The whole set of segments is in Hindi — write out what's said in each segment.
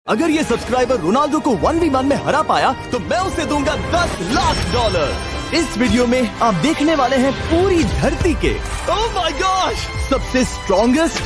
अगर ये सब्सक्राइबर रोनाल्डो को 1v1 में हरा पाया तो मैं उसे दूंगा $10 लाख। इस वीडियो में आप देखने वाले हैं पूरी धरती के ओह माय गॉश सबसे स्ट्रॉन्गेस्ट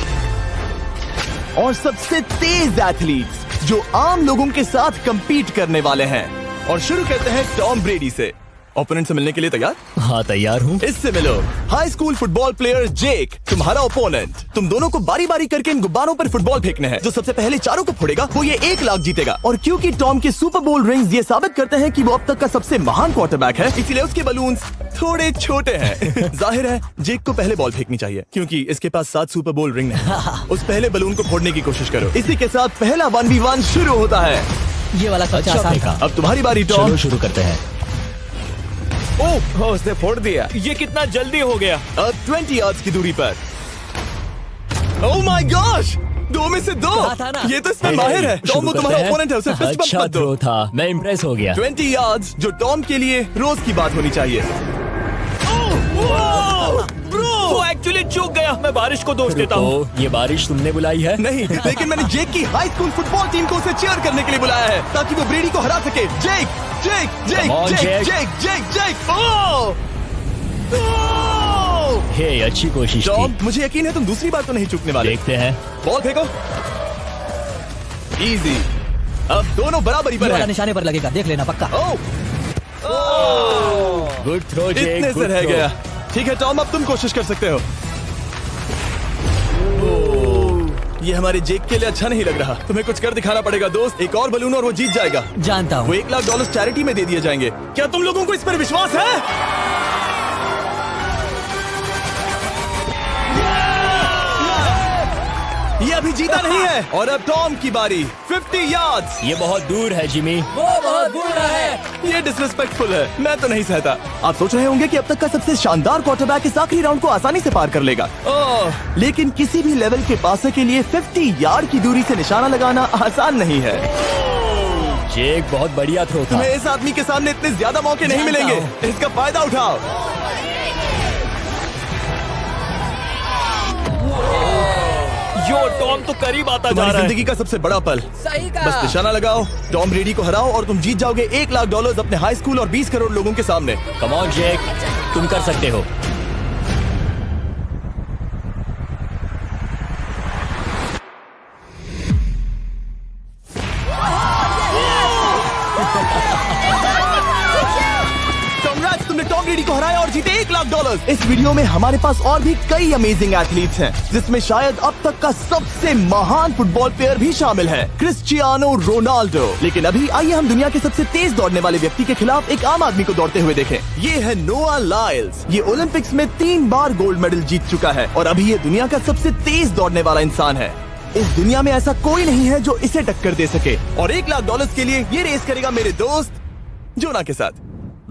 और सबसे तेज एथलीट्स जो आम लोगों के साथ compete करने वाले हैं। और शुरू करते हैं टॉम ब्रेडी से। ओपोनेंट से मिलने के लिए तैयार? हाँ तैयार हूँ। इससे मिलो। हाई स्कूल फुटबॉल प्लेयर जेक तुम्हारा ओपोनेंट। तुम दोनों को बारी बारी करके इन गुब्बारों पर फुटबॉल फेंकने हैं। जो सबसे पहले चारों को फोड़ेगा वो ये 1 लाख जीतेगा। और क्योंकि टॉम के सुपर बोल रिंग्स ये साबित करते हैं कि वो अब तक का सबसे महान क्वार्टरबैक है, इसीलिए उसके बलून्स थोड़े छोटे हैं। जाहिर है जेक को पहले बॉल फेंकनी चाहिए क्योंकि इसके पास 7 सुपर बोल रिंग है। उस पहले बलून को फोड़ने की कोशिश करो। इसी के साथ पहला 1v1 शुरू होता है। ये वाला अच्छा आसान था। अब तुम्हारी बारी टॉम। चलो शुरू करते हैं। ओह उसने फोड़ दिया। ये कितना जल्दी हो गया। अब 20 यार्ड्स की दूरी पर। ओह माय गॉश 2 में से 2। ये तो इसमें माहिर है। टॉम वो तुम्हारा ओपोनेंट है, उसे फिस्ट बम्प मत दो। थ्रो था, मैं इम्प्रेस हो गया। 20 यार्ड्स जो टॉम के लिए रोज की बात होनी चाहिए। वो एक्चुअली चूक गया। मैं बारिश को दोष देता हूँ। ये बारिश तुमने बुलाई है? नहीं, लेकिन मैंने जेक की हाई स्कूल फुटबॉल टीम को उसे चीयर करने के लिए बुलाया है ताकि वो ब्रेडी को हरा सके। जेक जेक जेक जेक जेक जेक जेक हे अच्छी कोशिश टॉम, थी। मुझे यकीन है तुम दूसरी बार तो नहीं चूकने वाले। देखते हैं। बॉल फेंको। इजी। अब दोनों बराबरी पर हैं। निशाने पर लगेगा, देख लेना पक्का। गुड थ्रो जेक, इतने से रह गया। ठीक है टॉम, अब तुम कोशिश कर सकते हो। ये हमारे जेक के लिए अच्छा नहीं लग रहा। तुम्हें कुछ कर दिखाना पड़ेगा दोस्त। एक और बलून और वो जीत जाएगा। जानता वो हूँ। $1 लाख चैरिटी में दे दिए जाएंगे। क्या तुम लोगों को इस पर विश्वास है? ये अभी जीता नहीं है। और अब टॉम की बारी। 50 यार्ड्स। ये बहुत दूर है जिमी। वो बहुत बुरा है। ये डिसरिस्पेक्टफुल है। मैं तो नहीं सहता। आप सोच रहे होंगे कि अब तक का सबसे शानदार क्वार्टरबैक इस आखिरी राउंड को आसानी से पार कर लेगा। लेकिन किसी भी लेवल के पासे के लिए 50 यार्ड की दूरी से निशाना लगाना आसान नहीं है। जेक बहुत बढ़िया थ्रो था। तुम्हें इस आदमी के सामने इतने ज्यादा मौके नहीं मिलेंगे। इसका फायदा उठाओ। यो टॉम तो करीब आता जा तुम्हारी रहा है। जिंदगी का सबसे बड़ा पल। सही कहा। बस निशाना लगाओ, टॉम ब्रेडी को हराओ और तुम जीत जाओगे $1 लाख अपने हाई स्कूल और 20 करोड़ लोगों के सामने। कम ऑन जेक, तुम कर सकते हो। कांग्रेट्स, तुमने टॉम ब्रेडी को हराया और जीते $1 लाख। इस वीडियो में हमारे पास और भी कई अमेजिंग एथलीट्स हैं, जिसमें शायद अब तक का सबसे महान फुटबॉल प्लेयर भी शामिल है, क्रिस्टियानो रोनाल्डो। लेकिन अभी आइए हम दुनिया के सबसे तेज दौड़ने वाले व्यक्ति के खिलाफ एक आम आदमी को दौड़ते हुए देखें। ये है नोआ लाइल्स। ये ओलंपिक्स में 3 बार गोल्ड मेडल जीत चुका है और अभी ये दुनिया का सबसे तेज दौड़ने वाला इंसान है। इस दुनिया में ऐसा कोई नहीं है जो इसे टक्कर दे सके। और $1 लाख के लिए ये रेस करेगा मेरे दोस्त जोना के साथ।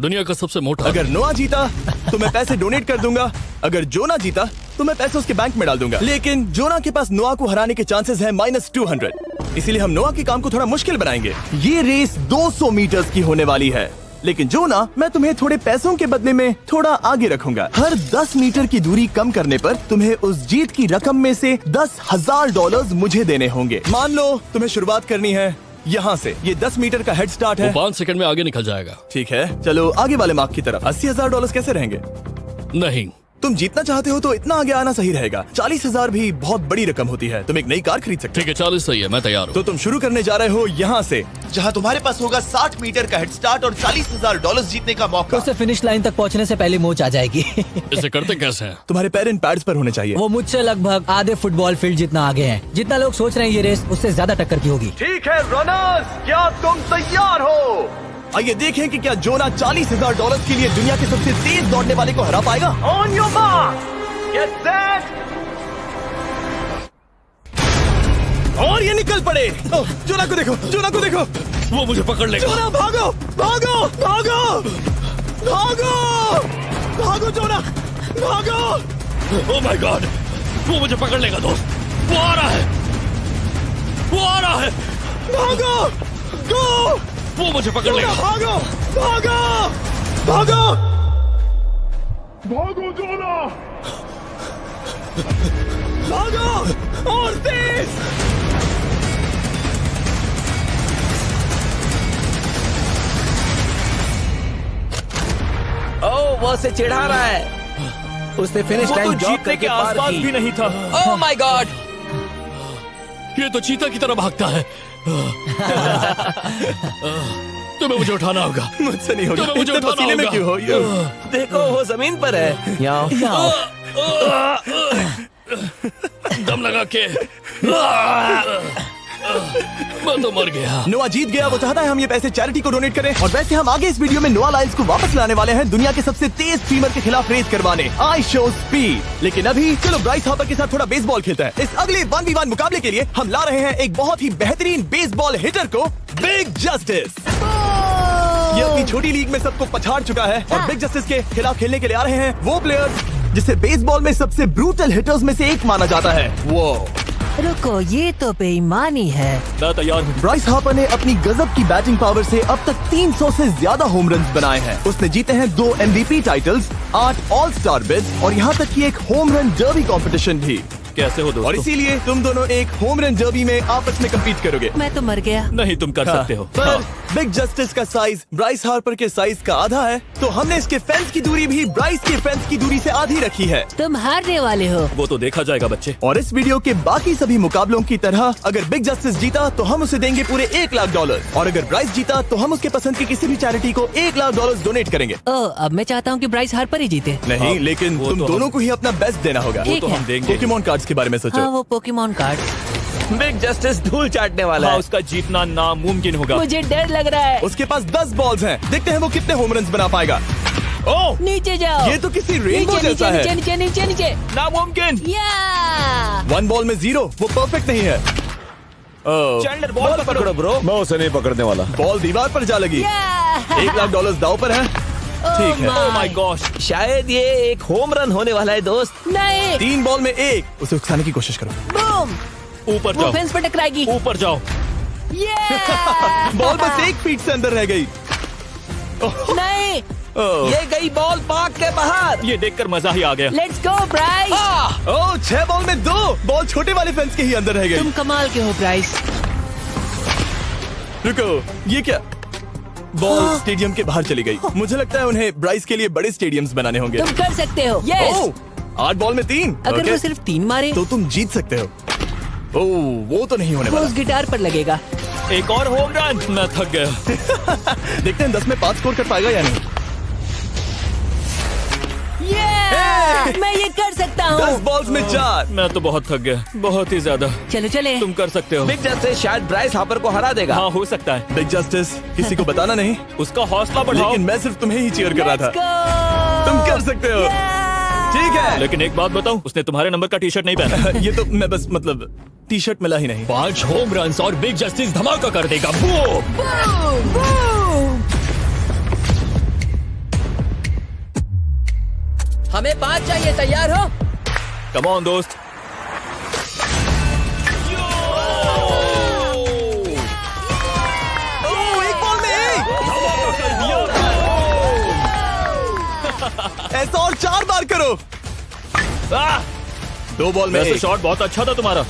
दुनिया का सबसे मोटा। अगर नोआ जीता तो मैं पैसे डोनेट कर दूंगा। अगर जोना जीता तो मैं पैसे उसके बैंक में डाल दूंगा। लेकिन जोना के पास नोआ को हराने के चांसेस हैं -200। इसीलिए हम नोआ के काम को थोड़ा मुश्किल बनाएंगे। ये रेस 200 मीटर्स की होने वाली है। लेकिन जोना, मैं तुम्हें थोड़े पैसों के बदले में थोड़ा आगे रखूंगा। हर 10 मीटर की दूरी कम करने पर तुम्हें उस जीत की रकम में से $10,000 मुझे देने होंगे। मान लो तुम्हें शुरुआत करनी है यहाँ से। ये 10 मीटर का हेड स्टार्ट है। 5 सेकंड में आगे निकल जाएगा। ठीक है, चलो आगे वाले मार्क की तरफ। $80,000 कैसे रहेंगे? नहीं, तुम जीतना चाहते हो तो इतना आगे आना सही रहेगा। 40,000 भी बहुत बड़ी रकम होती है। तुम एक नई कार खरीद सकते ठीक है 40 सही है, मैं तैयार हो। हूँ। तो तुम शुरू करने जा रहे हो यहाँ से, जहाँ तुम्हारे पास होगा 60 मीटर का हेड स्टार्ट और $40,000 जीतने का मौका। उसे फिनिश लाइन तक पहुँचने से पहले मोच आ जाएगी। इसे करते कैसे हैं? तुम्हारे पैर इन पैड्स पर होने चाहिए। वो मुझसे लगभग आधे फुटबॉल फील्ड जितना आगे हैं। जितना लोग सोच रहे हैं ये रेस उससे ज्यादा टक्कर की होगी। ठीक है रनर्स, क्या तुम तैयार हो? आइए देखें कि क्या जोना $40,000 के लिए दुनिया के सबसे तेज दौड़ने वाले को हरा पाएगा। On your mark, get set, और ये निकल पड़े। जोना को देखो, जोना को देखो। वो मुझे पकड़ लेगा। जोना भागो, भागो, भागो, भागो, भागो जोना, भागो। ओह माय गॉड, वो मुझे पकड़ लेगा दोस्त। वो आ रहा है, वो आ रहा है। भागो, गो। वो मुझे पकड़ लेगा। भागो, भागो, भागो, भागो जोना। भागो और तेज। वो उसे चिढ़ा रहा है। उसने फिनिश वो तो लाइन जॉग जीतने करके के पार आसपास की। भी नहीं था। Oh my God! ये तो चीता की तरह भागता है। तुम्हें मुझे उठाना होगा। मुझसे नहीं होगा। तुम्हें मुझे इतने उठाना पसीने में होगा। क्यों हो? देखो वो जमीन पर है। याओ। दम लगा के मैं तो मर गया। नोआ जीत गया। वो चाहता है हम ये पैसे चैरिटी को डोनेट करें। और वैसे हम आगे इस वीडियो में नोआ लाइल्स को वापस लाने वाले हैं दुनिया के सबसे तेज स्ट्रीमर के खिलाफ रेस करवाने, आई शो स्पीड। लेकिन अभी चलो ब्राइस हार्पर के साथ थोड़ा बेसबॉल खेलते हैं। इस अगले 1v1 मुकाबले के लिए हम ला रहे हैं एक बहुत ही बेहतरीन बेसबॉल हिटर को, बिग जस्टिस। ये अपनी छोटी लीग में सबको पछाड़ चुका है और बिग जस्टिस के खिलाफ खेलने के लिए आ रहे हैं वो प्लेयर्स जिसे बेसबॉल में सबसे ब्रूटल हिटर्स में से एक माना जाता है। वो रुको, ये तो बेईमानी है। मैं तैयार हूँ। ब्राइस हार्पर ने अपनी गजब की बैटिंग पावर से अब तक 300 से ज्यादा होम रन्स बनाए हैं। उसने जीते हैं 2 MVP titles, 8 all star bids और यहाँ तक कि एक होम रन डर्बी कंपटीशन भी। कैसे हो और दोस्तों? इसीलिए तुम दोनों एक होम रन डर्बी में आपस में कम्पीट करोगे। मैं तो मर गया। नहीं, तुम कर सकते हो। पर बिग जस्टिस का साइज ब्राइस हार्पर के साइज का आधा है, तो हमने इसके फेंस की दूरी भी ब्राइस के फेंस की दूरी से आधी रखी है। तुम हारने वाले हो। वो तो देखा जाएगा बच्चे। और इस वीडियो के बाकी सभी मुकाबलों की तरह अगर बिग जस्टिस जीता तो हम उसे देंगे पूरे $1 लाख और अगर ब्राइस जीता तो हम उसके पसंद की किसी भी चैरिटी को $1 लाख डोनेट करेंगे। ओ, अब मैं चाहता हूँ कि ब्राइस हार्पर ही जीते। नहीं, लेकिन वो तुम तो दोनों को ही अपना बेस्ट देना होगा। ठीक तो है। हम देंगे। पोकेमॉन कार्ड्स के बारे में हाँ, सोचो। वो पोकेमॉन कार्ड। बिग जस्टिस धूल चाटने वाला हाँ, है। उसका जीतना नामुमकिन होगा। मुझे डर लग रहा है। उसके पास 10 बॉल्स हैं। देखते हैं वो कितने होम रन्स बना पाएगा। ओह, नीचे जाओ। ये तो किसी रेनबो नीचे, जैसा नीचे, है। नीचे नीचे नीचे नीचे। नामुमकिन। या 1 बॉल में 0, वो परफेक्ट नहीं है। चैंडलर बॉल बॉल पकड़ो ब्रो। मैं उसे नहीं पकड़ने वाला। बॉल दीवार पर जा लगी। $1 लाख दाव पर है। ठीक है। ओह माय गॉश। शायद ये एक होम रन होने वाला है दोस्त। नहीं। 3 बॉल में 1, उसे उकसाने की कोशिश करो। बूम। ऊपर वो जाओ, फेंस पर टकराएगी। ऊपर जाओ। बॉल बस 1 फीट से अंदर रह गई। नहीं। ये गई बॉल पार्क के बाहर। ये देखकर मजा ही आ गया। Let's go Bryce. Oh, 6 ball में 2, बॉल छोटे वाले फेंस के ही अंदर रह गई। तुम कमाल के हो ब्राइस। रुको, ये क्या? बॉल स्टेडियम के बाहर चली गई। मुझे लगता है उन्हें ब्राइस के लिए बड़े स्टेडियम्स बनाने होंगे। तुम कर सकते हो। यस। ओह, 8 बॉल में 3। अगर वो सिर्फ 3 मारे तो तुम जीत सकते हो। ओह, वो तो नहीं होने वो वाला। उस गिटार पर लगेगा। एक और होम रन। मैं थक गया। देखते हैं 10 में 5 स्कोर कर पाएगा या नहीं। ये मैं ये कर सकता 10 हूँ। बॉल्स में 4। मैं तो बहुत थक गया, बहुत ही ज्यादा। चलो चले। तुम कर सकते हो। बिग जस्टिस शायद ब्राइस हार्पर को हरा देगा। हाँ, हो सकता है। बिग जस्टिस किसी को बताना नहीं, उसका हौसला बढ़ाओ। लेकिन मैं सिर्फ तुम्हें ही चीयर कर रहा Let's था। go! तुम कर सकते हो। ठीक है। लेकिन एक बात बताऊं, उसने तुम्हारे नंबर का टी शर्ट नहीं पहना। ये तो मैं बस मतलब टी शर्ट मिला ही नहीं। 5 होम रन्स और बिग जस्टिस धमाका कर देगा। बूम। हमें 5 चाहिए। तैयार हो? कम ऑन दोस्त। ओह, 1 बॉल में 1। ऐसा और 4 बार करो। 2 बॉल में वैसे 1। शॉट बहुत अच्छा था तुम्हारा।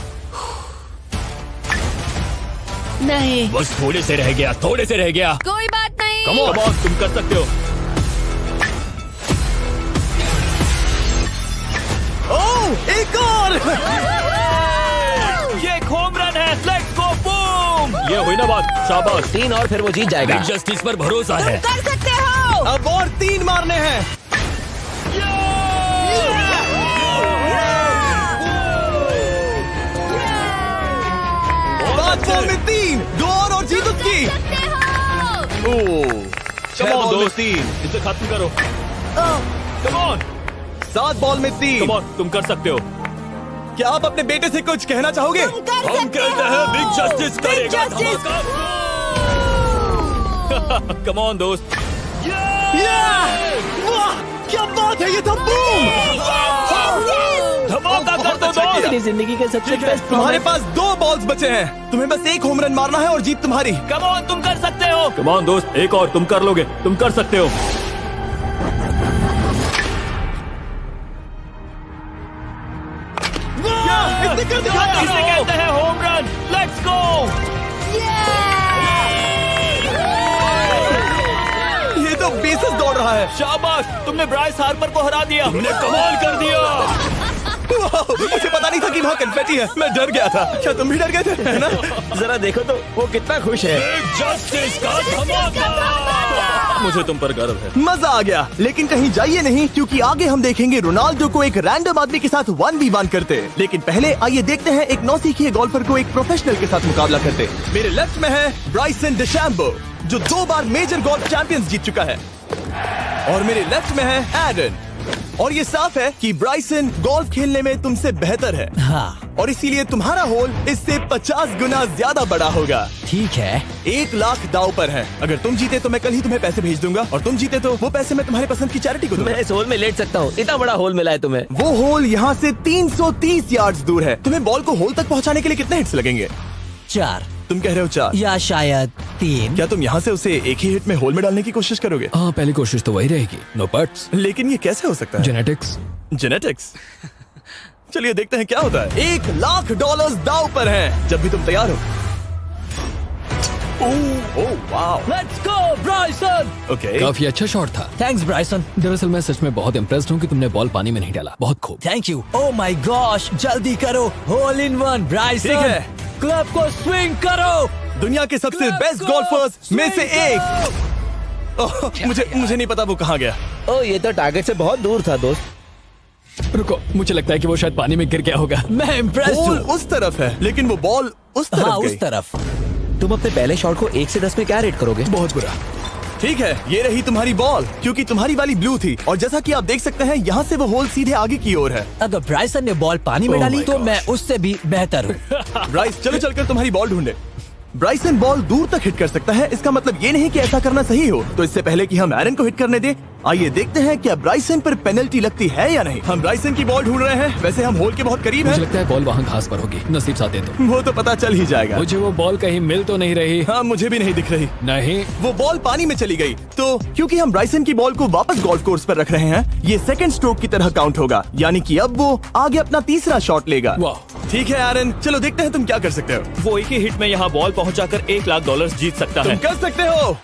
नहीं। बस थोड़े से रह गया, थोड़े से रह गया। कोई बात नहीं। कम ऑन, तुम कर सकते हो। ओह, एक और। ये एक होम रन है। Let's go, boom. ये हुई ना बात। शाबाश। 3 और फिर वो जीत जाएगा। बिग जस्टिस पर भरोसा है। कर सकते हो। अब और 3 मारने हैं। 5 बॉल में 3, 2 और जीत उसकी। ओह, 6 बॉल में 3, इसे खत्म करो। कम ऑन, 7 बॉल में 3। कम ऑन, तुम कर सकते हो। क्या आप अपने बेटे से कुछ कहना चाहोगे? हम कहते हैं बिग जस्टिस करेगा धमाका। कम ऑन दोस्त। वाह, क्या बात है, ये तो बूम। धमाका कर दो अच्छा दोस्त। मेरी जिंदगी का सबसे बेस्ट तुम्हारे पास 2 बॉल्स बचे हैं। तुम्हें बस 1 होम रन मारना है और जीत तुम्हारी। कम ऑन, तुम कर सकते हो। कम ऑन दोस्त, एक और, तुम कर लोगे, तुम कर सकते हो। इसने कर दिखाया। इसे कहते हैं होम रन। Let's go. ये तो बेसिस दौड़ रहा है। है। शाबाश, तुमने ब्राइस हार्पर को हरा दिया। तुमने कमाल कर दिया। मुझे पता नहीं था कि वहाँ कन्फेटी है। मैं डर गया था। क्या तुम भी डर गए थे, है ना? जरा देखो तो वो कितना खुश है। जस्टिस का धमाका। मुझे तुम पर गर्व है। मजा आ गया। लेकिन कहीं जाइए नहीं, क्योंकि आगे हम देखेंगे रोनाल्डो को एक रैंडम आदमी के साथ 1v1 करते। लेकिन पहले आइए देखते हैं एक नौसिखिए गोल्फर को एक प्रोफेशनल के साथ मुकाबला करते। मेरे लेफ्ट में है ब्राइसन डिशैम्बो, जो 2 बार मेजर गोल्फ चैंपियंस जीत चुका है, और मेरे लेफ्ट में है एरन। और ये साफ है कि ब्राइसन गोल्फ खेलने में तुमसे बेहतर है, हाँ और इसीलिए तुम्हारा होल इससे 50 गुना ज्यादा बड़ा होगा। ठीक है। 1 लाख दाव पर है। अगर तुम जीते तो मैं कल ही तुम्हें पैसे भेज दूंगा, और तुम जीते तो वो पैसे मैं तुम्हारे पसंद की चैरिटी को दूंगा। मैं इस होल में लेट सकता हूँ, इतना बड़ा होल मिला है तुम्हें। वो होल यहाँ से 330 यार्ड्स दूर है। तुम्हें बॉल को होल तक पहुँचाने के लिए कितने हिट्स लगेंगे? 4 तुम कह रहे हो 4? या शायद 3। क्या तुम यहाँ से उसे एक ही हिट में होल में डालने की कोशिश करोगे? हाँ, पहली कोशिश तो वही रहेगी। No buts. लेकिन ये कैसे हो सकता है? जेनेटिक्स। जेनेटिक्स। चलिए देखते हैं क्या होता है। $1 लाख दाव पर हैं। जब भी तुम तैयार हो। Oh wow. Let's go Bryson. Okay. काफी अच्छा शॉट था। Thanks Bryson. दरअसल मैं सच में बहुत इम्प्रेस्ड हूँ कि तुमने बॉल पानी में नहीं डाला। बहुत खूब। Thank you. Oh my gosh, जल्दी करो। Hole in one Bryson. ठीक है। क्लब को स्विंग करो। दुनिया के सबसे Let's बेस्ट go! गोल्फर्स में से Swing एक। ओह, मुझे नहीं पता वो कहाँ गया। ओ, ये तो टारगेट से बहुत दूर था दोस्त। रुको, मुझे लगता है कि वो शायद पानी में गिर गया होगा। मैं इम्प्रेस्ड बॉल हूँ। उस तरफ है, लेकिन वो बॉल उस तरफ हाँ, गई। उस तरफ। तुम अपने पहले शॉट को 1 से 10 में क्या रेट करोगे? बहुत बुरा। ठीक है, ये रही तुम्हारी बॉल, क्योंकि तुम्हारी वाली ब्लू थी, और जैसा कि आप देख सकते हैं यहाँ से वो होल सीधे आगे की ओर है। अगर ब्राइसन ने बॉल पानी में Oh डाली my तो gosh. मैं उससे भी बेहतर हूँ। ब्राइस, चलो चलकर तुम्हारी बॉल ढूंढे। ब्राइसन बॉल दूर तक हिट कर सकता है, इसका मतलब ये नहीं कि ऐसा करना सही हो। तो इससे पहले कि हम एरन को हिट करने दें, आइए देखते हैं क्या ब्राइसन पर पेनल्टी लगती है या नहीं। हम ब्राइसन की बॉल ढूंढ रहे हैं। वैसे हम होल के बहुत करीब मुझे हैं। लगता है बॉल वहाँ घास पर होगी। नसीब साथ दे तो। वो तो पता चल ही जाएगा। मुझे वो बॉल कहीं मिल तो नहीं रही। हाँ, मुझे भी नहीं दिख रही। नहीं। वो बॉल पानी में चली गई। तो क्योंकि हम ब्राइसन की बॉल को वापस गोल्फ कोर्स पर रख रहे हैं, ये सेकंड स्ट्रोक की तरह काउंट होगा, यानी कि अब वो आगे अपना तीसरा शॉट लेगा। वाह। ठीक है एरन, चलो देखते हैं तुम क्या कर सकते हो। वो एक ही हिट में यहाँ बॉल पहुँचाकर $1 लाख जीत सकता तुम है। कर सकते हो।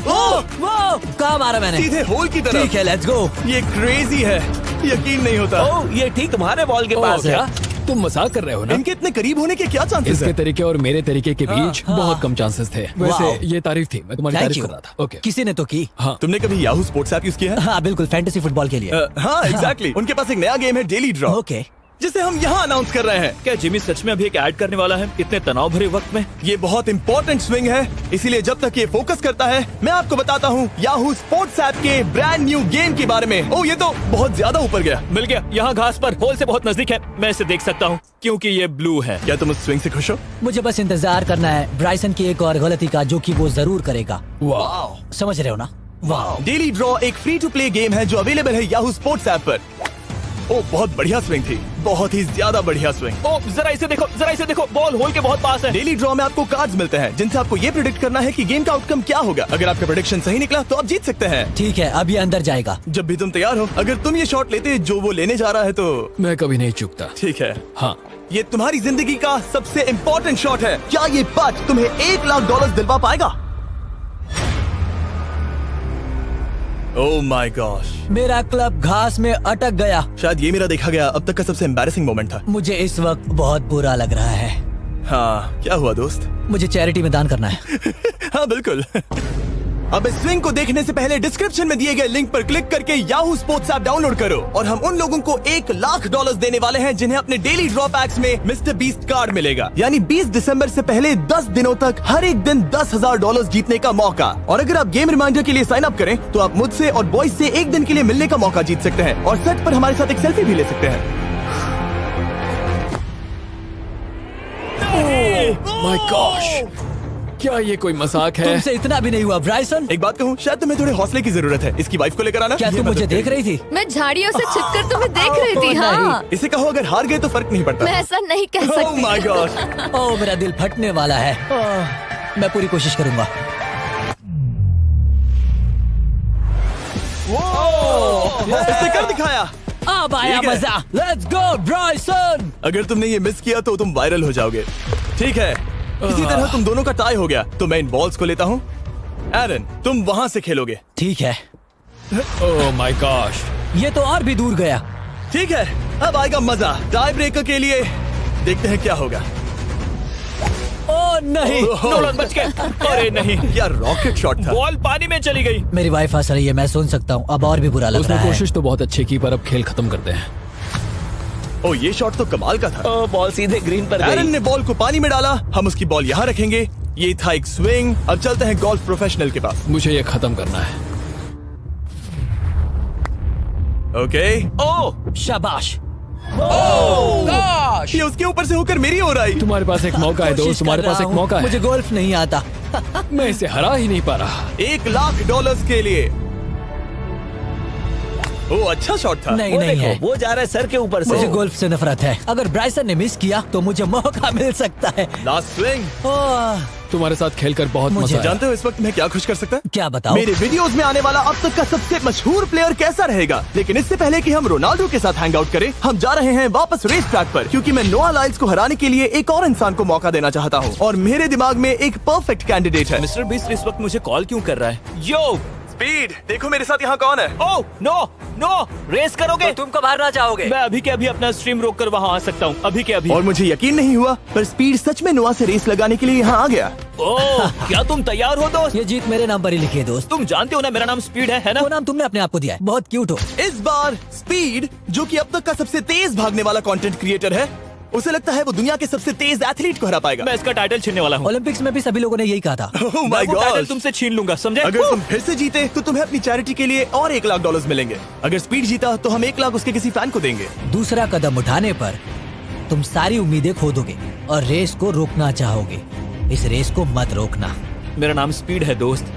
ओह, वो कहाँ मारा मैंने? सीधे होल की तरफ। ठीक है, लेट्स गो। ये क्रेजी है, यकीन नहीं होता। ओ, ये ठीक तुम्हारे बॉल के पास क्या? है। तुम मजाक कर रहे हो ना? इनके इतने करीब होने के क्या चांसेस इसके हैं? तरीके और मेरे तरीके के बीच हाँ। बहुत कम चांसेस थे। वैसे वाह। ये तारीफ थी, मैं तुम्हारी थैंक तारीफ यू। कर रहा था। ओके। किसी ने तो की। हाँ। तुमने कभी याहू स्पोर्ट्स ऐप यूज किया है? हाँ बिल्कुल, फैंटेसी फुटबॉल के लिए। हाँ, एग्जैक्टली। उनके पास एक नया गेम है, डेली ड्रॉ, ओके। जिसे हम यहाँ अनाउंस कर रहे हैं। क्या जिमी सच में अभी एक ऐड करने वाला है इतने तनाव भरे वक्त में? ये बहुत इंपॉर्टेंट स्विंग है, इसीलिए जब तक ये फोकस करता है, मैं आपको बताता हूँ याहू स्पोर्ट्स ऐप के ब्रांड न्यू गेम के बारे में। ओह, ये तो बहुत ज्यादा ऊपर गया। मिल गया, यहाँ घास पर होल से बहुत नजदीक है। मैं इसे देख सकता हूँ क्योंकि ये ब्लू है। क्या तुम उस स्विंग से खुश हो? मुझे बस इंतजार करना है ब्राइसन की एक और गलती का, जो कि वो जरूर करेगा। वाह। समझ रहे हो ना? वाह। डेली ड्रॉ एक फ्री टू प्ले गेम है जो अवेलेबल है याहू स्पोर्ट्स ऐप पर। ओह, बहुत बढ़िया स्विंग थी, बहुत ही ज्यादा बढ़िया स्विंग। ओ, जरा इसे देखो, बॉल होल के बहुत पास है। डेली ड्रॉ में आपको कार्ड्स मिलते हैं, जिनसे आपको ये प्रेडिक्ट करना है कि गेम का आउटकम क्या होगा। अगर आपका प्रेडिक्शन सही निकला तो आप जीत सकते हैं। ठीक है, अभी अंदर जाएगा। जब भी तुम तैयार हो, अगर तुम ये शॉट लेते जो वो लेने जा रहा है तो मैं कभी नहीं चूकता। ठीक है। हाँ। ये तुम्हारी जिंदगी का सबसे इम्पोर्टेंट शॉट है। क्या ये पट तुम्हें $1 लाख दिलवा पाएगा? ओह माय गॉश, मेरा क्लब घास में अटक गया। शायद ये मेरा देखा गया अब तक का सबसे एम्बैरेसिंग मोमेंट था। मुझे इस वक्त बहुत बुरा लग रहा है। हाँ, क्या हुआ दोस्त? मुझे चैरिटी में दान करना है। हाँ बिल्कुल। अब इस स्विंग को देखने से पहले डिस्क्रिप्शन में दिए गए लिंक पर क्लिक करके याहू स्पोर्ट्स ऐप डाउनलोड करो, और हम उन लोगों को $1 लाख देने वाले हैं जिन्हें अपने डेली ड्रॉ पैक्स में मिस्टर बीस्ट कार्ड मिलेगा। यानी 20 दिसंबर से पहले 10 दिनों तक हर एक दिन $10,000 जीतने का मौका। और अगर आप गेम रिमाइंडर के लिए साइन अप करें तो आप मुझसे और बॉयज से एक दिन के लिए मिलने का मौका जीत सकते हैं, और सेट पर हमारे साथ एक सेल्फी भी ले सकते हैं। माय गॉश, क्या ये कोई मजाक है? तुमसे इतना भी नहीं हुआ ब्राइसन। एक बात कहूँ, शायद तुम्हें थोड़े हौसले की जरूरत है। इसकी वाइफ को लेकर आना। क्या ये तुम मुझे मदद देख करेगी। रही थी? मैं झाड़ियों से छिपकर तुम्हें देख रही थी। ओह, नहीं। हाँ, इसे कहो अगर हार गए तो फर्क नहीं पड़ता। मैं ऐसा नहीं कह ओह सकती। My gosh. ओह, मेरा दिल फटने वाला है। ओह, मैं पूरी कोशिश करूंगा। इसने कर दिखाया। अब आया ठीक है। मजा। Let's go Bryson. अगर तुमने ये मिस किया तो तुम वायरल हो जाओगे। ठीक है, इसी तरह तुम दोनों का टाई हो गया, तो मैं इन बॉल्स को लेता हूँ एरन, तुम वहां से खेलोगे। ठीक है, ओह माय गॉश, ये तो और भी दूर गया। ठीक है, अब आएगा मजा। टाई ब्रेकर के लिए देखते हैं क्या होगा। ओ नहीं, नोलन बच गए। अरे नहीं, क्या रॉकेट शॉट था। बॉल पानी में चली गई। मेरी वाइफ हंस रही है, मैं सुन सकता हूँ। अब और भी बुरा लग उसने रहा है। कोशिश तो बहुत अच्छी की, पर अब खेल खत्म करते हैं। ओ, ये शॉट तो कमाल का था। ओ, बॉल सीधे ग्रीन पर एरन गई। ने बॉल को पानी में डाला, हम उसकी बॉल यहाँ रखेंगे। ये था एक स्विंग। अब चलते हैं गोल्फ प्रोफेशनल के पास। मुझे ये खत्म करना है। ओके। ओ शाबाश। ये उसके ऊपर से होकर मेरी ओर आई। तुम्हारे पास एक मौका है दोस्त, कोशिश तुम्हारे कर पास रहा एक हूँ। मौका है। मुझे गोल्फ नहीं आता। मैं इसे हरा ही नहीं पा रहा। $1,00,000 के लिए। ओ, अच्छा शॉट था। नहीं वो नहीं देखो, है। वो जा रहा है सर के ऊपर से। मुझे गोल्फ से नफरत है। अगर ब्राइसन ने मिस किया तो मुझे मौका मिल सकता है। Last swing. ओह, तुम्हारे साथ खेलकर बहुत मुझे मजा आया। जानते हो इस वक्त मैं क्या खुश कर सकता है? क्या बताओ? मेरे वीडियोस में आने वाला अब तक का सबसे मशहूर प्लेयर कैसा रहेगा। लेकिन इससे पहले कि हम रोनाल्डो के साथ हैंग आउट करें, हम जा रहे हैं वापस रेस ट्रैक पर, क्योंकि मैं नोआ लाइल्स को हराने के लिए एक और इंसान को मौका देना चाहता हूँ। और मेरे दिमाग में एक परफेक्ट कैंडिडेट है। मिस्टर बीस्ट इस वक्त मुझे कॉल क्यों कर रहा है? यो, स्पीड, देखो मेरे साथ यहाँ कौन है। ओ नो नो, रेस करोगे? तुम कब हारना चाहोगे? मैं अभी के अभी अपना स्ट्रीम रोक कर वहाँ आ सकता हूँ, अभी के अभी। और मुझे यकीन नहीं हुआ, पर स्पीड सच में नोआ से रेस लगाने के लिए यहाँ आ गया। ओह, क्या तुम तैयार हो दोस्त? ये जीत मेरे नाम पर ही लिखी है दोस्त। तुम जानते हो ना मेरा नाम स्पीड है ना? वो नाम तुमने अपने आप को दिया है। बहुत क्यूट हो। इस बार स्पीड, जो कि अब तक का सबसे तेज भागने वाला कंटेंट क्रिएटर है, उसे लगता है वो दुनिया के सबसे तेज एथलीट को हरा पाएगा। मैं इसका टाइटल छीनने वाला हूँ। ओलंपिक्स में भी सभी लोगों ने यही कहा था। Oh मैं my वो टाइटल God! तुमसे छीन लूंगा, समझे? अगर तुम फिर से जीते तो तुम्हें अपनी चैरिटी के लिए और $1,00,000 मिलेंगे। अगर स्पीड जीता तो हम 1,00,000 उसके किसी फैन को देंगे। दूसरा कदम उठाने पर तुम सारी उम्मीदें खो दोगे और रेस को रोकना चाहोगे। इस रेस को मत रोकना। मेरा नाम स्पीड है दोस्त।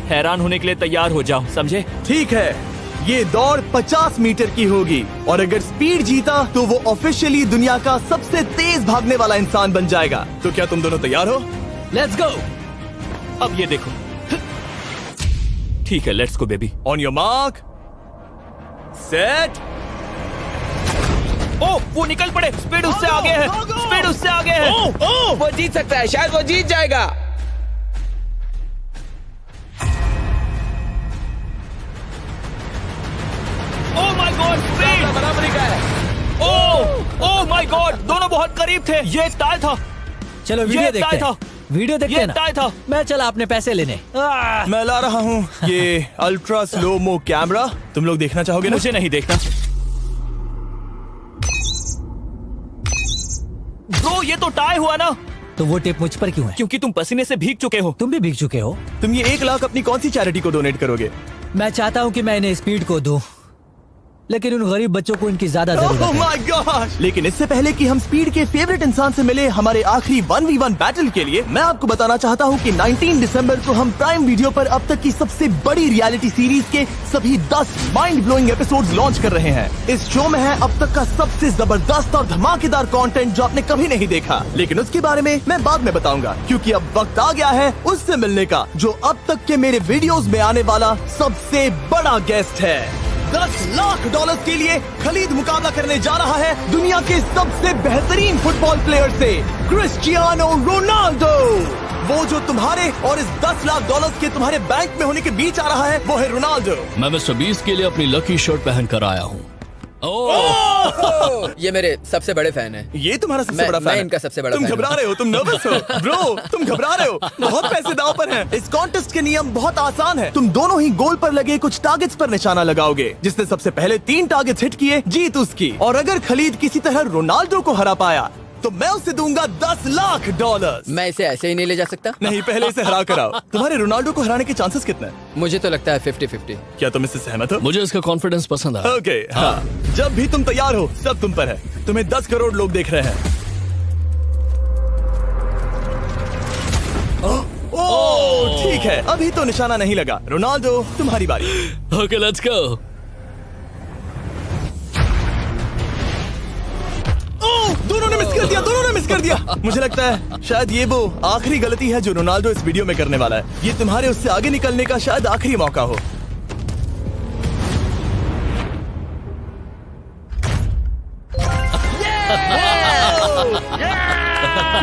हैरान होने के लिए तैयार हो जाओ, समझे? ठीक है, ये दौड़ 50 मीटर की होगी और अगर स्पीड जीता तो वो ऑफिशियली दुनिया का सबसे तेज भागने वाला इंसान बन जाएगा। तो क्या तुम दोनों तैयार हो? Let's go. अब ये देखो। ठीक है, let's go baby. On your mark, set. Oh, वो निकल पड़े। स्पीड उससे आगे है। स्पीड उससे आगे है। वो जीत सकता है, शायद वो जीत जाएगा। ओह माय गॉड, स्पीड बराबरी का है। ओह माय गॉड, दोनों बहुत करीब थे। ये टाई था। चलो वीडियो ये देखते टाई था। हैं। वीडियो देखते ये हैं ना। टाई था। मैं चला अपने पैसे लेने। मैं ला रहा हूँ ये अल्ट्रा स्लो मो कैमरा। तुम लोग देखना चाहोगे ना? मुझे नहीं देखना। ब्रो, ये तो टाई हुआ ना? तो वो टेप मुझ पर क्यों है? क्योंकि तुम पसीने से भीग चुके हो। तुम भी भीग चुके हो। तुम ये 1,00,000 अपनी कौन सी चैरिटी को डोनेट करोगे? मैं चाहता हूँ कि मैं इन्हें स्पीड को दूं, लेकिन उन गरीब बच्चों को इनकी ज्यादा जरूरत Oh है। my gosh! लेकिन इससे पहले कि हम स्पीड के फेवरेट इंसान से मिले हमारे आखिरी 1v1 बैटल के लिए, मैं आपको बताना चाहता हूँ कि 19 दिसंबर को हम प्राइम वीडियो पर अब तक की सबसे बड़ी रियलिटी सीरीज के सभी 10 माइंड ब्लोइंग एपिसोड्स लॉन्च कर रहे हैं। इस शो में है अब तक का सबसे जबरदस्त और धमाकेदार कंटेंट जो आपने कभी नहीं देखा, लेकिन उसके बारे में मैं बाद में बताऊंगा, क्योंकि अब वक्त आ गया है उससे मिलने का जो अब तक के मेरे वीडियोस में आने वाला सबसे बड़ा गेस्ट है। $10,00,000 के लिए खलीद मुकाबला करने जा रहा है दुनिया के सबसे बेहतरीन फुटबॉल प्लेयर से, क्रिस्टियानो रोनाल्डो। वो जो तुम्हारे और इस $10,00,000 के तुम्हारे बैंक में होने के बीच आ रहा है, वो है रोनाल्डो। मैं मिस्टर बीस्ट के लिए अपनी लकी शर्ट पहन कर आया हूँ। ये मेरे सबसे बड़े फैन हैं। ये तुम्हारा सबसे मैं- बड़ा फैन मैं है। इनका सबसे बड़ा तुम फैन घबरा हूँ। रहे हो, तुम नर्वस हो ब्रो, तुम घबरा रहे हो। बहुत पैसे दांव पर हैं। इस कॉन्टेस्ट के नियम बहुत आसान है। तुम दोनों ही गोल पर लगे कुछ टारगेट्स पर निशाना लगाओगे। जिसने सबसे पहले 3 टारगेट्स हिट किए जीत उसकी। और अगर खलीद किसी तरह रोनाल्डो को हरा पाया तो मैं उसे दूंगा $10,00,000। मैं इसे ऐसे ही नहीं ले जा सकता। नहीं, पहले इसे हरा कर आओ। तुम्हारे रोनाल्डो को हराने के चांसेस कितने हैं? मुझे तो लगता है 50-50। क्या तुम इससे सहमत हो? मुझे इसका कॉन्फिडेंस पसंद आया। ओके, हाँ। जब भी तुम तैयार हो सब तुम पर है। तुम्हें 10 करोड़ लोग देख रहे हैं। ओह, ठीक है, अभी तो निशाना नहीं लगा। रोनाल्डो, तुम्हारी बारी। Okay, let's go. ओह, दोनों ने मिस कर दिया, दोनों ने मिस कर दिया। मुझे लगता है शायद ये वो आखिरी गलती है जो रोनाल्डो इस वीडियो में करने वाला है। ये तुम्हारे उससे आगे निकलने का शायद आखिरी मौका हो।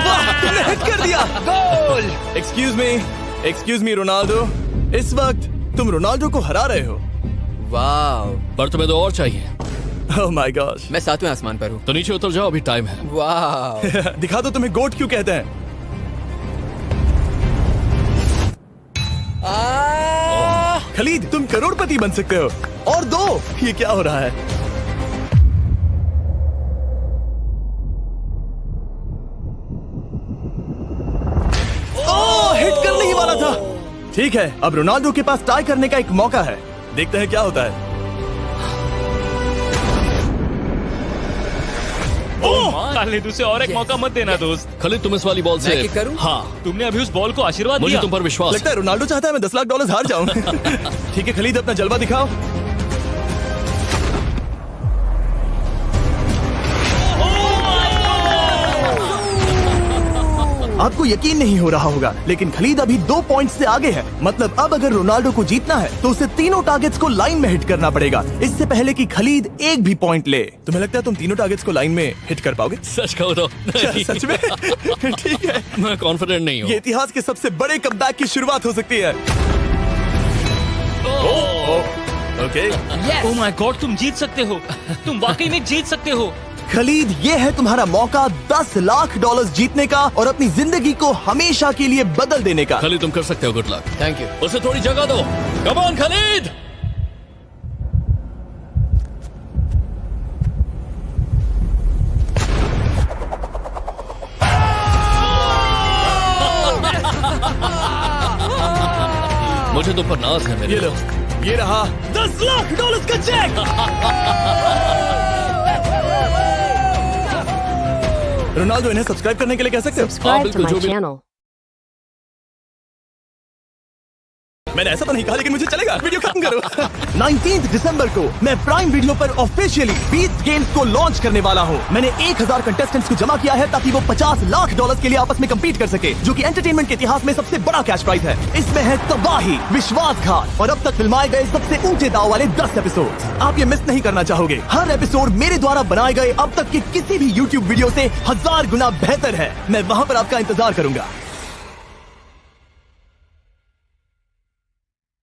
वाह, तुमने हिट कर दिया। Goal. Excuse me, excuse me Ronaldo, इस वक्त तुम रोनाल्डो को हरा रहे हो। वाह, पर तुम्हें तो और चाहिए। Oh my God. मैं 7वें आसमान पर हूँ। तो नीचे उतर जाओ, अभी टाइम है। वाह, दिखा दो तुम्हें गोट क्यों कहते हैं। खलीद, तुम करोड़पति बन सकते हो। और दो, ये क्या हो रहा है? ओह, हिट करने ही वाला था। ठीक है, अब रोनाल्डो के पास टाई करने का एक मौका है। देखते हैं क्या होता है। खालिद, उसे और एक मौका मत देना दोस्त। खालिद, तुम इस वाली बॉल मैं से किक करूं? हाँ, तुमने अभी उस बॉल को आशीर्वाद मुझे दिया। तुम पर विश्वास लगता है रोनाल्डो चाहता है मैं $10 लाख हार जाऊं। ठीक है खलीद, अपना जलवा दिखाओ। आपको यकीन नहीं हो रहा होगा, लेकिन खलीद अभी 2 पॉइंट से आगे है। मतलब अब अगर रोनाल्डो को जीतना है तो उसे तीनों टारगेट्स को लाइन में हिट करना पड़ेगा, इससे पहले कि खलीद एक भी पॉइंट ले। तुम्हें लगता है तुम तीनों टारगेट्स को लाइन में हिट कर पाओगे? सच कहो तो नहीं। सच में? ठीक है, मैं कॉन्फिडेंट नहीं हूँ। ये इतिहास के सबसे बड़े कमबैक की शुरुआत हो सकती है। ओके, ओह माय गॉड, तुम जीत सकते हो। तुम वाकई में जीत सकते हो। खलीद, ये है तुम्हारा मौका $10 लाख जीतने का और अपनी जिंदगी को हमेशा के लिए बदल देने का। खालिद, तुम कर सकते हो। Good luck. Thank you. उसे थोड़ी जगह दो। Come on Khalid. मुझे तुम पर नाज है मेरे ये लो, दोस्त। ये रहा $10 लाख का चेक। रोनाल्डो, इन्हें सब्सक्राइब करने के लिए कह सकते हो? हाँ, बिल्कुल, जो भी channel. मैंने ऐसा तो नहीं कहा, लेकिन मुझे चलेगा। वीडियो खत्म करो। 19 दिसंबर को मैं प्राइम वीडियो पर ऑफिशियली बीट गेम्स को लॉन्च करने वाला हूँ। मैंने 1000 कंटेस्टेंट्स को जमा किया है ताकि वो $50 लाख के लिए आपस में कम्पीट कर सके, जो कि एंटरटेनमेंट के इतिहास में सबसे बड़ा कैश प्राइज है। इसमें है तबाही, विश्वासघात और अब तक फिल्माए गए सबसे ऊंचे दाव वाले 10 एपिसोड। आप ये मिस नहीं करना चाहोगे। हर एपिसोड मेरे द्वारा बनाए गए अब तक के किसी भी YouTube वीडियो से 1000 गुना बेहतर है। मैं वहाँ पर आपका इंतजार करूंगा।